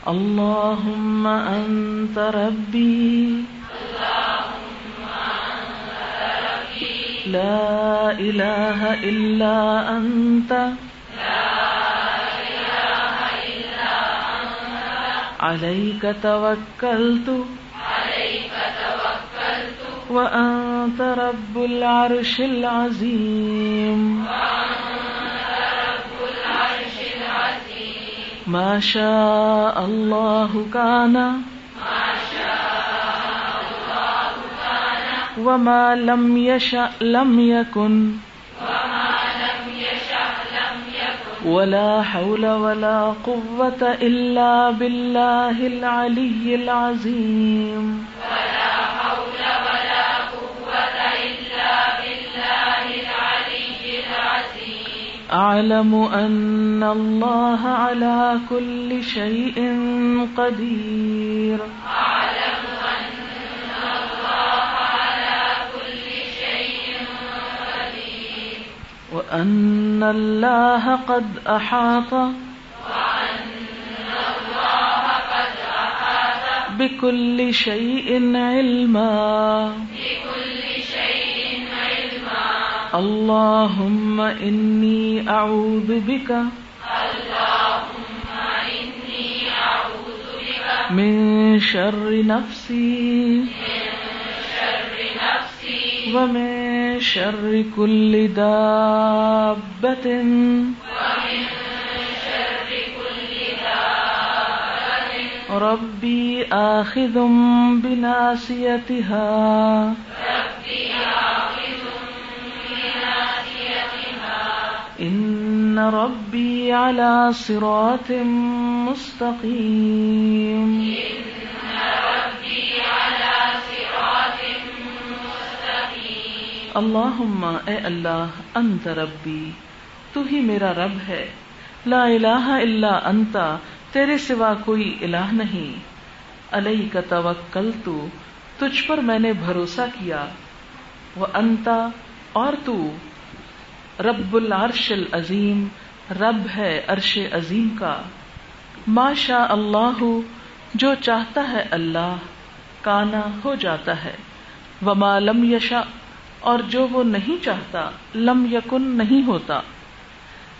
اللهم أنت ربي لا إله إلا أنت عليك توكلت وأنت رب العرش العظيم ما شاء الله كان وما لم يشأ لم يكن ولا حول ولا قوة إلا بالله العلي العظيم أعلم أن الله على كل شيء قدير وأن الله قد أحاط بكل شيء علما اللهم إني أعوذ بك من شر نفسي ومن شر كل دابة ربي آخذ بناصيتها إن ربي على صراط مستقيم اللہم اے اللہ انت ربی تو ہی میرا رب ہے لا الہ الا انت تیرے سوا کوئی الہ نہیں علیک توکلت تجھ پر میں نے بھروسہ کیا وانت اور تو رب العرش العظیم رب ہے عرش عظیم کا ما شاء اللہ جو چاہتا ہے اللہ کانا ہو جاتا ہے وما لم یشاء اور جو وہ نہیں چاہتا لم یکن نہیں ہوتا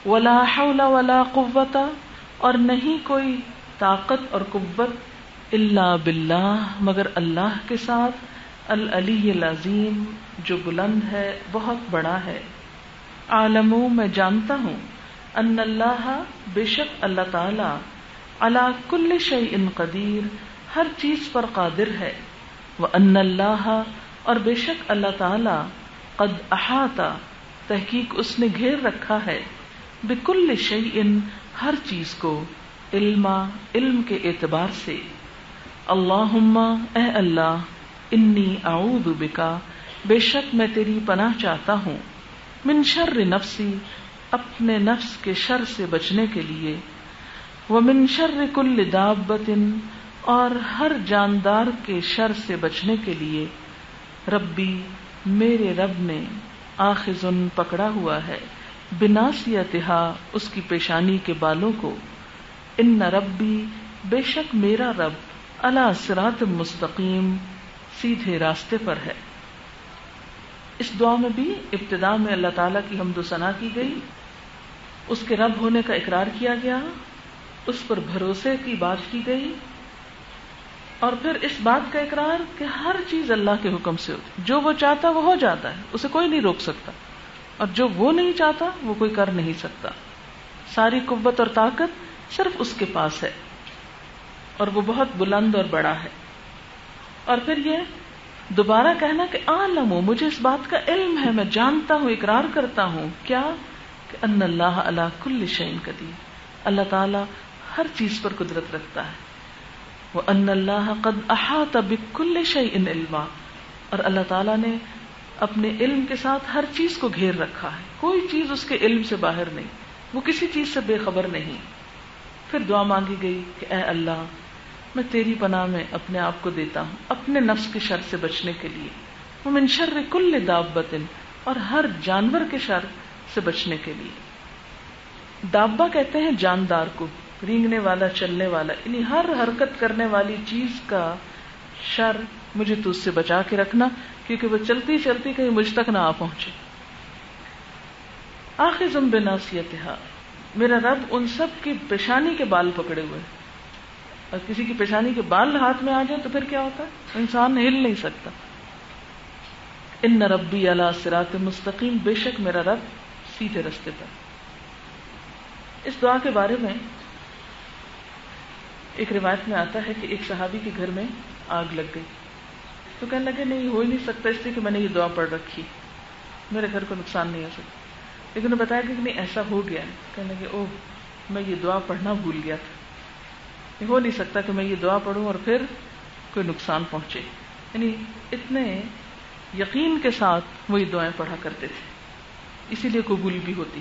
ولا حول ولا قوت اور نہیں کوئی طاقت اور قوت الا باللہ مگر اللہ کے ساتھ العلی العظیم جو بلند ہے بہت بڑا ہے عالم میں جانتا ہوں ان اللہ بے شک اللہ تعالی علی کل شیء قدیر ہر چیز پر قادر ہے وان اللہ اور بے شک اللہ تعالی قد احاط تحقیق اس نے گھیر رکھا ہے بکل شیء ہر چیز کو علم کے اعتبار سے اللہم اے اللہ انی اعوذ بکا بے شک میں تیری پناہ چاہتا ہوں من شر نفسی اپنے نفس کے شر سے بچنے کے لیے ومن شر کل دابۃ اور ہر جاندار کے شر سے بچنے کے لیے ربی میرے رب نے آخذن پکڑا ہوا ہے بناصیتہا اس کی پیشانی کے بالوں کو ان ربی بے شک میرا رب علی صراط مستقیم سیدھے راستے پر ہے. اس دعا میں بھی ابتدا میں اللہ تعالیٰ کی حمد و ثنا کی گئی، اس کے رب ہونے کا اقرار کیا گیا، اس پر بھروسے کی بات کی گئی، اور پھر اس بات کا اقرار کہ ہر چیز اللہ کے حکم سے ہوتی، جو وہ چاہتا وہ ہو جاتا ہے، اسے کوئی نہیں روک سکتا، اور جو وہ نہیں چاہتا وہ کوئی کر نہیں سکتا. ساری قوت اور طاقت صرف اس کے پاس ہے اور وہ بہت بلند اور بڑا ہے. اور پھر یہ دوبارہ کہنا کہ عالم مجھے اس بات کا علم ہے، میں جانتا ہوں، اقرار کرتا ہوں کیا کہ ان اللہ علی کل شیء قدیر، اللہ تعالی ہر چیز پر قدرت رکھتا ہے. وان اللہ قد احاط بكل شیء علما، اور اللہ تعالی نے اپنے علم کے ساتھ ہر چیز کو گھیر رکھا ہے، کوئی چیز اس کے علم سے باہر نہیں، وہ کسی چیز سے بے خبر نہیں. پھر دعا مانگی گئی کہ اے اللہ میں تیری پناہ میں اپنے آپ کو دیتا ہوں اپنے نفس کے شر سے بچنے کے لیے، ومن شر کل دابۃ اور ہر جانور کے شر سے بچنے کے لیے. دابہ کہتے ہیں جاندار کو، رینگنے والا، چلنے والا، یعنی ہر حرکت کرنے والی چیز کا شر مجھے تو اس سے بچا کے رکھنا، کیونکہ وہ چلتی چلتی کہیں مجھ تک نہ آ پہنچے۔ آخذ بناصیتها، میرا رب ان سب کی پیشانی کے بال پکڑے ہوئے، اور کسی کی پیشانی کے بال ہاتھ میں آ جائے تو پھر کیا ہوتا ہے؟ انسان ہل نہیں سکتا۔ ان ربی علی صراط مستقیم، بے شک میرا رب سیدھے رستے پر۔ اس دعا کے بارے میں ایک روایت میں آتا ہے کہ ایک صحابی کے گھر میں آگ لگ گئی، تو کہنے لگے نہیں ہو ہی نہیں سکتا، اس لیے کہ میں نے یہ دعا پڑھ رکھی، میرے گھر کو نقصان نہیں ہو سکتا۔ لیکن انہوں نے بتایا کہ نہیں ایسا ہو گیا ہے، کہنے لگے اوہ میں یہ دعا پڑھنا بھول گیا تھا، یہ ہو نہیں سکتا کہ میں یہ دعا پڑھوں اور پھر کوئی نقصان پہنچے۔ یعنی اتنے یقین کے ساتھ وہ یہ دعائیں پڑھا کرتے تھے، اسی لیے قبول بھی ہوتی۔